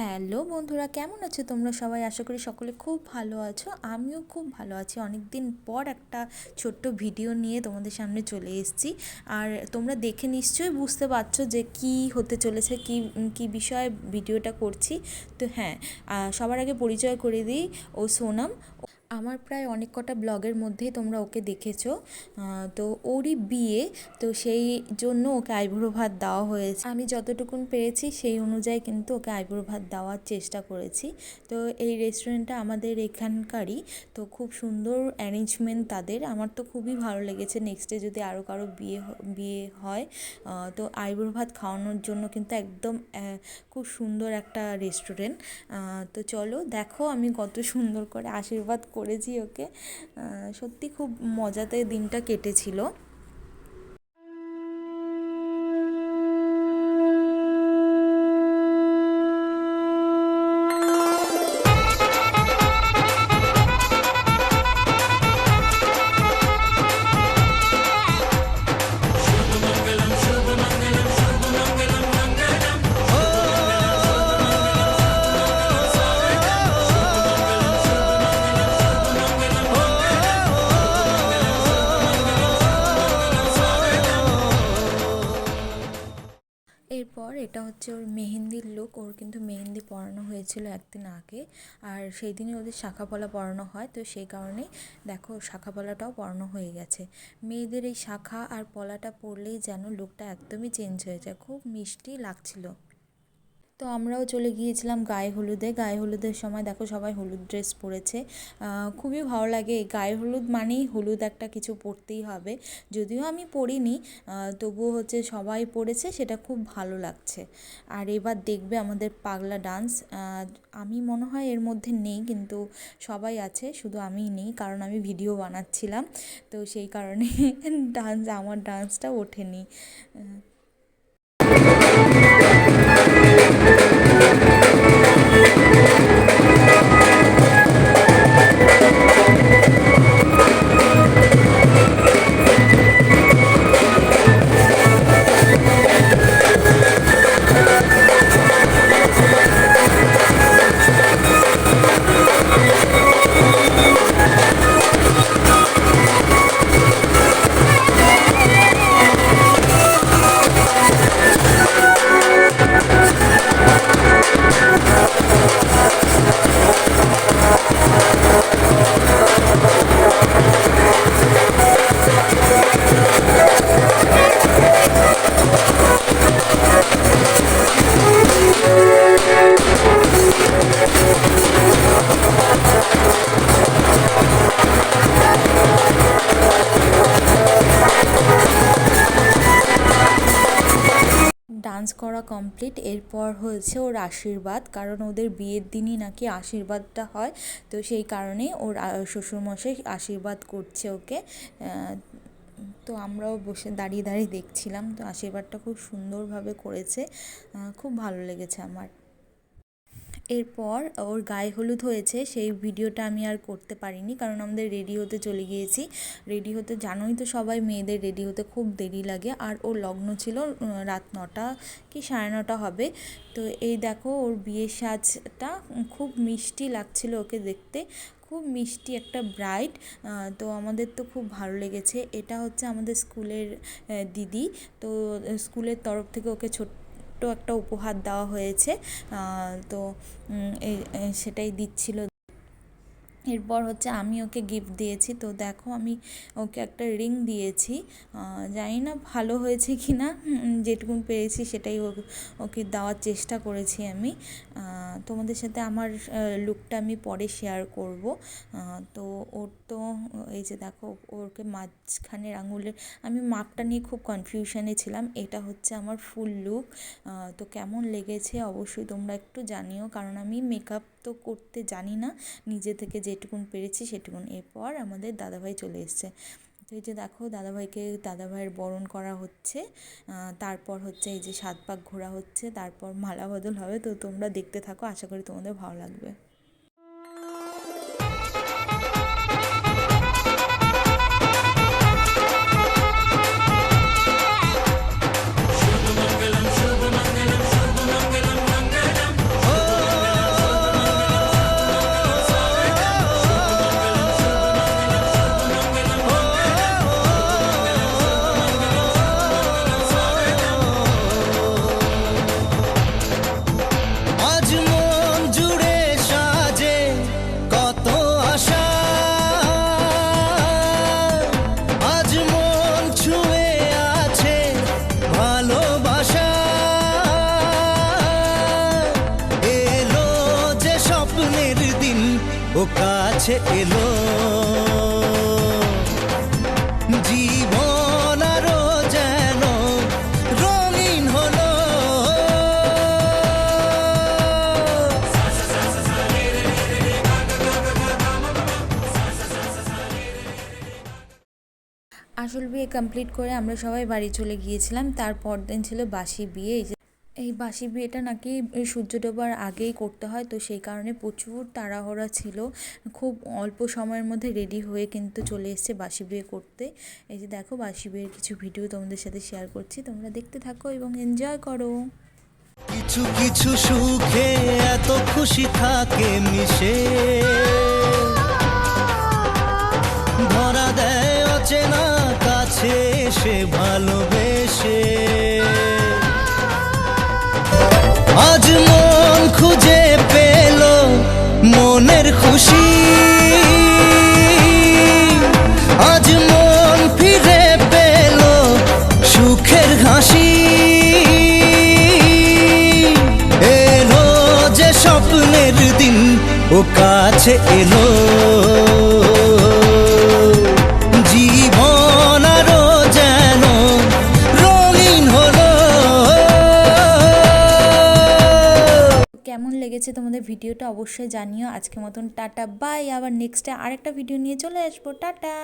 Hello বন্ধুরা, কেমন আছো তোমরা সবাই? আশা করি সকলে খুব ভালো আছো। আমিও খুব ভালো আছি। অনেক দিন পর একটা ছোট্ট ভিডিও নিয়ে তোমাদের সামনে চলে এসেছি। আর তোমরা দেখে নিশ্চয়ই বুঝতে পারছো যে কি হতে চলেছে, কি কি বিষয়ে ভিডিওটা করছি। তো হ্যাঁ, সবার আগে পরিচয় করে দিই, ও সোনাম। আমার প্রায় অনেক কটা ব্লগের মধ্যেই তোমরা ওকে দেখেছো। তো ওরই বিয়ে, তো সেই জন্য ওকে আইবুড়ো ভাত দেওয়া হয়েছে। আমি যতটুকুন পেরেছি সেই অনুযায়ী কিন্তু ওকে আইবুড়ো ভাত দেওয়ার চেষ্টা করেছি। তো এই রেস্টুরেন্টটা আমাদের এখানকারই, তো খুব সুন্দর অ্যারেঞ্জমেন্ট তাদের, আমার তো খুবই ভালো লেগেছে। নেক্সটে যদি আরও কারো বিয়ে হয় তো আইবুড়ো ভাত খাওয়ানোর জন্য কিন্তু একদম খুব সুন্দর একটা রেস্টুরেন্ট। তো চলো দেখো আমি কত সুন্দর করে আশীর্বাদ করেছি ওকে। সত্যি খুব মজাতে দিনটা কেটেছিল। এরপর এটা হচ্ছে ওর মেহেন্দির লুক। ওর কিন্তু মেহেন্দি পরানো হয়েছিল একদিন আগে, আর সেই দিনই ওদের শাঁখাপলা পরানো হয়, তো সেই কারণেই দেখো শাঁখাপলাটাও পরানো হয়ে গেছে। মেয়েদের এই শাঁখা আর পলাটা পরলেই যেন লুকটা একদমই চেঞ্জ হয়ে যায়, খুব মিষ্টি লাগছিল। তো আমরাও চলে গিয়েছিলাম গায়ে হলুদে। গায়ে হলুদের সময় দেখো সবাই হলুদ ড্রেস পরেছে। খুবই ভালো লাগে। এই গায়ে হলুদ মানেই হলুদ একটা কিছু পরতেই হবে। যদিও আমি পরিনি, তবুও হচ্ছে সবাই পরেছে, সেটা খুব ভালো লাগছে। আর এবার দেখবে আমাদের পাগলা ডান্স। আমি মনে হয় এর মধ্যে নেই, কিন্তু সবাই আছে, শুধু আমিই নেই, কারণ আমি ভিডিও বানাচ্ছিলাম, তো সেই কারণে আমার ডান্সটা ওঠেনি। ডান্স করা কমপ্লিট। এরপর হয়েছে ওর আশীর্বাদ, কারণ ওদের বিয়ের দিনই নাকি আশীর্বাদটা হয়, তো সেই কারণে ওর শ্বশুরমশাই আশীর্বাদ করছে ওকে। তো আমরাও বসে দাঁড়িয়ে দাঁড়িয়ে দেখছিলাম। তো আশীর্বাদটা খুব সুন্দরভাবে করেছে, খুব ভালো লেগেছে আমার। এরপর ওর গায়ে হলুদ হয়েছে, সেই ভিডিওটা আমি আর করতে পারিনি, কারণ আমাদের রেডি হতে চলে গিয়েছি। রেডি হতে জানোই তো সবাই, মেয়েদের রেডি হতে খুব দেরি লাগে, আর ওর লগ্ন ছিল রাত 9টা কি 9:30 হবে। তো এই দেখো ওর বিয়ের সাজটা খুব মিষ্টি লাগছিল ওকে দেখতে, খুব মিষ্টি একটা ব্রাইড। তো আমাদের তো খুব ভালো লেগেছে। এটা হচ্ছে আমাদের স্কুলের দিদি, তো স্কুলের তরফ থেকে ওকে ছোট্ট একটা উপহার দেওয়া হয়েছে। তো সেটাই দিচ্ছিল। এরপর হচ্ছে আমি ওকে গিফট দিয়েছি। তো দেখো আমি ওকে একটা রিং দিয়েছি, জানি না ভালো হয়েছে কি না, যেটুকুন পেরেছি সেটাই ওকে দেওয়ার চেষ্টা করেছি আমি। তোমাদের সাথে আমার লুকটা আমি পরে শেয়ার করব। তো ওর তো এই যে দেখো ওরকে মাঝখানের আঙুলের, আমি মাপটা নিয়ে খুব কনফিউশনে ছিলাম। এটা হচ্ছে আমার ফুল লুক। তো কেমন লেগেছে অবশ্যই তোমরা একটু জানিও, কারণ আমি মেকআপ তো করতে জানি না, নিজে থেকে যেটুকুন পেরেছি সেটুকুন। এরপর আমাদের দাদাভাই চলে এসছে। তো এই যে দেখো দাদাভাইয়ের বরণ করা হচ্ছে, তারপর হচ্ছে এই যে 7 পাক ঘোরা হচ্ছে, তারপর মালা বদল হবে। তো তোমরা দেখতে থাকো, আশা করি তোমাদের ভালো লাগবে। ও কাছে এলো, জীবন আরো যেন রঙিন হলো। আসল বিয়ে কমপ্লিট করে আমরা সবাই বাড়ি চলে গিয়েছিলাম। তারপর দিন ছিল বাসি বিয়ে। এই বাসি বিয়েটা নাকি সূর্য ডোবার আগেই করতে হয়, তো সেই কারণে প্রচুর তাড়াহুড়া ছিল। খুব অল্প সময়ের মধ্যে রেডি হয়ে কিন্তু চলে এসেছে বাসি বিয়ে করতে। এই যে দেখো বাসি বিয়ের কিছু ভিডিও তোমাদের সাথে শেয়ার করছি, তোমরা দেখতে থাকো এবং এনজয় করো। কিছু কিছু সুখে এত খুশি থাকে মিশে, ধরা দেয় অচেনা কাছে এসে ভালোবেসে। আজ মন খুঁজে পেল মনের খুশি, আজ মন ফিরে পেল সুখের হাসি। এলো যে স্বপ্নের দিন, ও কাছে এলো, জীবন আরো যেন রঙিন হলো। কেমন লেগেছে তোমাদের ভিডিওটা অবশ্যই জানিও। আজকের মতন টাটা বাই, আবার নেক্সটে আরেকটা ভিডিও নিয়ে চলে আসবো। টাটা।